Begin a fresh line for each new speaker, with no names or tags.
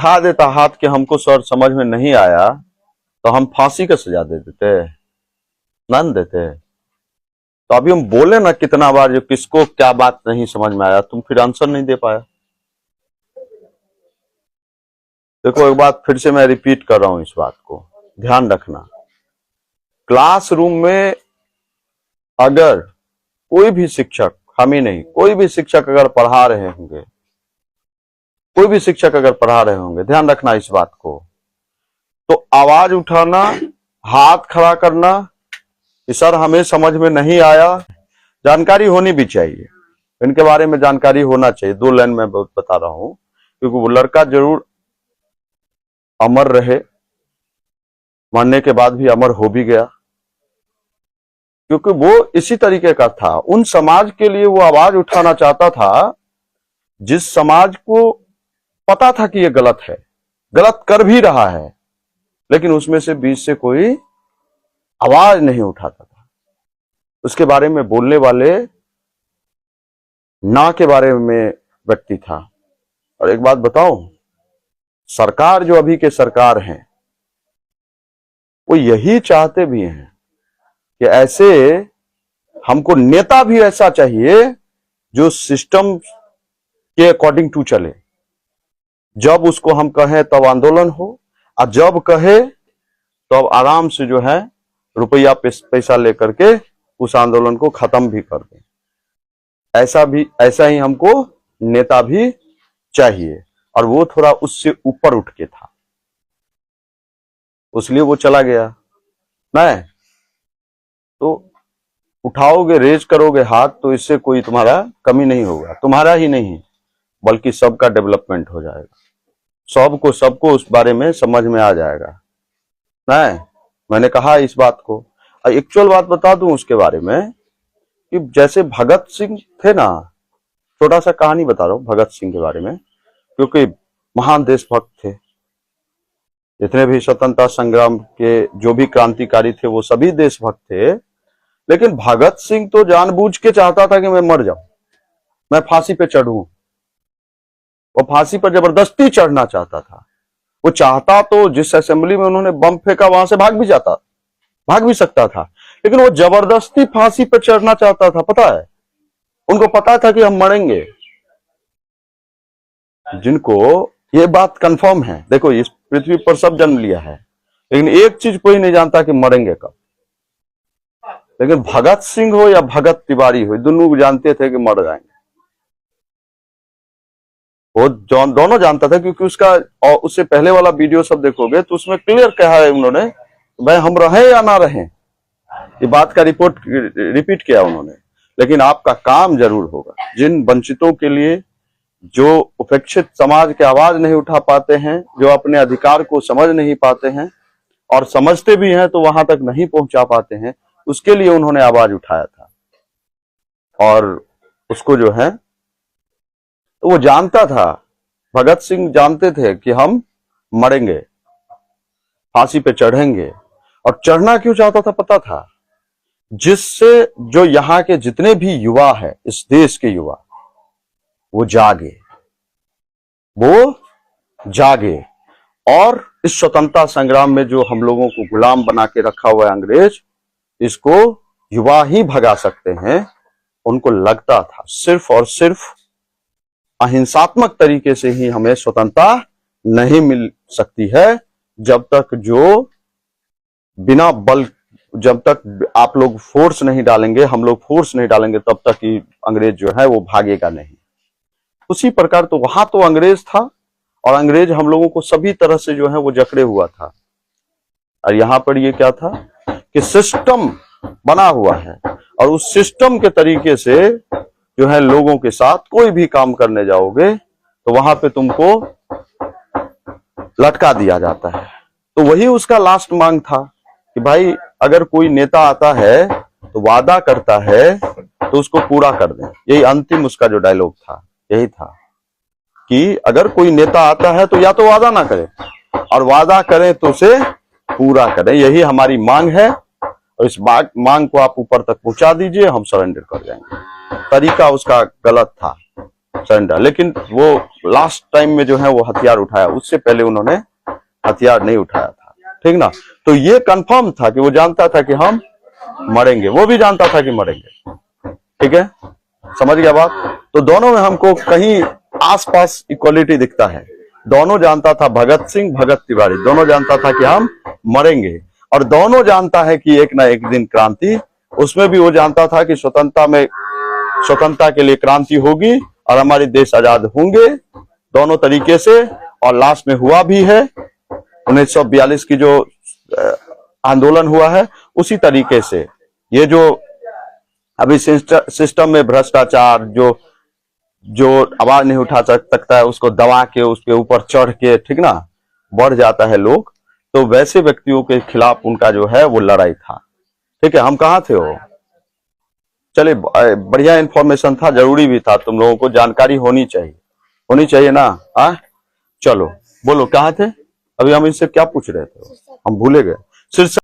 उठा देता हाथ के हमको सर समझ में नहीं आया तो हम फांसी का सजा दे देते, ना देते। तो अभी हम बोले ना कितना बार, जो किसको क्या बात नहीं समझ में आया, तुम फिर आंसर नहीं दे पाया। देखो एक बात फिर से मैं रिपीट कर रहा हूं, इस बात को ध्यान रखना। क्लासरूम में अगर कोई भी शिक्षक, हम ही नहीं, कोई भी शिक्षक अगर पढ़ा रहे होंगे, कोई भी शिक्षक अगर पढ़ा रहे होंगे, ध्यान रखना इस बात को, तो आवाज उठाना, हाथ खड़ा करना कि सर हमें समझ में नहीं आया, जानकारी होनी भी चाहिए, इनके बारे में जानकारी होना चाहिए। 2 लाइन में बता रहा हूं, क्योंकि वो लड़का जरूर अमर रहे, मरने के बाद भी अमर हो भी गया, क्योंकि वो इसी तरीके का था। उन समाज के लिए वो आवाज उठाना चाहता था जिस समाज को पता था कि ये गलत है, गलत कर भी रहा है, लेकिन उसमें से बीच से कोई आवाज नहीं उठाता था। उसके बारे में बोलने वाले ना के बारे में व्यक्ति था। और एक बात बताऊं, सरकार जो अभी के सरकार हैं, वो यही चाहते भी हैं कि ऐसे हमको नेता भी ऐसा चाहिए जो सिस्टम के अकॉर्डिंग टू चले। जब उसको हम कहें तब आंदोलन हो, और जब कहे तो अब आराम से जो है रुपया पैसा लेकर के उस आंदोलन को खत्म भी कर दें। ऐसा ही हमको नेता भी चाहिए। और वो थोड़ा उससे ऊपर उठ के था, इसलिए वो चला गया। नहीं तो उठाओगे, रेज करोगे हाथ, तो इससे कोई तुम्हारा कमी नहीं होगा, तुम्हारा ही नहीं बल्कि सबका डेवलपमेंट हो जाएगा, सबको उस बारे में समझ में आ जाएगा। नहीं, मैंने कहा इस बात को। एक्चुअल बात बता दूं उसके बारे में कि जैसे भगत सिंह थे ना, छोटा सा कहानी बता रहा हूं भगत सिंह के बारे में, क्योंकि महान देशभक्त थे। जितने भी स्वतंत्रता संग्राम के जो भी क्रांतिकारी थे वो सभी देशभक्त थे, लेकिन भगत सिंह तो जानबूझ के चाहता था कि मैं मर जाऊं, मैं फांसी पे चढ़ूं। वो फांसी पर जबरदस्ती चढ़ना चाहता था। वो चाहता तो जिस असेंबली में उन्होंने बम फेंका वहां से भाग भी सकता था, लेकिन वो जबरदस्ती फांसी पर चढ़ना चाहता था। पता है, उनको पता था कि हम मरेंगे। जिनको ये बात कंफर्म है, देखो इस पृथ्वी पर सब जन्म लिया है, लेकिन एक चीज कोई नहीं जानता कि मरेंगे कब। लेकिन भगत सिंह हो या भगत तिवारी हो, दोनों जानते थे कि मर जाएंगे। वो दोनों जानता था, क्योंकि उसका और उससे पहले वाला वीडियो सब देखोगे तो उसमें क्लियर कहा है उन्होंने, भाई हम रहें या ना रहें, ये बात का रिपीट किया उन्होंने। लेकिन आपका काम जरूर होगा। जिन वंचितों के लिए, जो उपेक्षित समाज की आवाज नहीं उठा पाते हैं, जो अपने अधिकार को समझ नहीं पाते हैं, और समझते भी हैं तो वहां तक नहीं पहुंचा पाते हैं, उसके लिए उन्होंने आवाज उठाया था। और उसको जो है तो वो जानता था, भगत सिंह जानते थे कि हम मरेंगे, फांसी पे चढ़ेंगे। और चढ़ना क्यों चाहता था पता था, जिससे जो यहाँ के जितने भी युवा है, इस देश के युवा, वो जागे और इस स्वतंत्रता संग्राम में जो हम लोगों को गुलाम बना के रखा हुआ है अंग्रेज, इसको युवा ही भगा सकते हैं। उनको लगता था सिर्फ और सिर्फ अहिंसात्मक तरीके से ही हमें स्वतंत्रता नहीं मिल सकती है, जब तक जो बिना बल, जब तक आप लोग फोर्स नहीं डालेंगे, हम लोग फोर्स नहीं डालेंगे, तब तक ही अंग्रेज जो है वो भागेगा नहीं। उसी प्रकार तो वहां तो अंग्रेज था, और अंग्रेज हम लोगों को सभी तरह से जो है वो जकड़े हुआ था। और यहाँ पर ये क्या था कि सिस्टम बना हुआ है, और उस सिस्टम के तरीके से जो है लोगों के साथ कोई भी काम करने जाओगे तो वहां पे तुमको लटका दिया जाता है। तो वही उसका लास्ट मांग था कि भाई अगर कोई नेता आता है तो वादा करता है तो उसको पूरा कर दें। यही अंतिम उसका जो डायलॉग था, यही था कि अगर कोई नेता आता है तो या तो वादा ना करे, और वादा करें तो उसे पूरा करें। यही हमारी मांग है, और इस मांग को आप ऊपर तक पहुंचा दीजिए, हम सरेंडर कर जाएंगे। तरीका उसका गलत था, सरेंडर, लेकिन वो लास्ट टाइम में जो है वो हथियार उठाया, उससे पहले उन्होंने हथियार नहीं उठाया था, ठीक ना। तो ये कंफर्म था कि वो जानता था कि हम मरेंगे, वो भी जानता था कि मरेंगे, ठीक है, समझ गया बात। तो दोनों में हमको कहीं आसपास इक्वलिटी दिखता है। दोनों जानता था, भगत सिंह भगत तिवारी दोनों जानता था कि हम मरेंगे, और दोनों जानता है कि एक ना एक दिन क्रांति, उसमें भी वो जानता था कि स्वतंत्रता के लिए क्रांति होगी और हमारे देश आजाद होंगे दोनों तरीके से। और लास्ट में हुआ भी है, 1942 की जो आंदोलन हुआ है उसी तरीके से। ये जो अभी सिस्टम में भ्रष्टाचार, जो आवाज नहीं उठा सकता है उसको दबा के उसके ऊपर चढ़ के, ठीक ना, बढ़ जाता है लोग, तो वैसे व्यक्तियों के खिलाफ उनका जो है वो लड़ाई था, ठीक है। हम कहाँ थे वो, चलिए बढ़िया इंफॉर्मेशन था, जरूरी भी था, तुम लोगों को जानकारी होनी चाहिए ना। चलो बोलो कहाँ थे, अभी हम इनसे क्या पूछ रहे थे, हम भूले गए। शीर्षक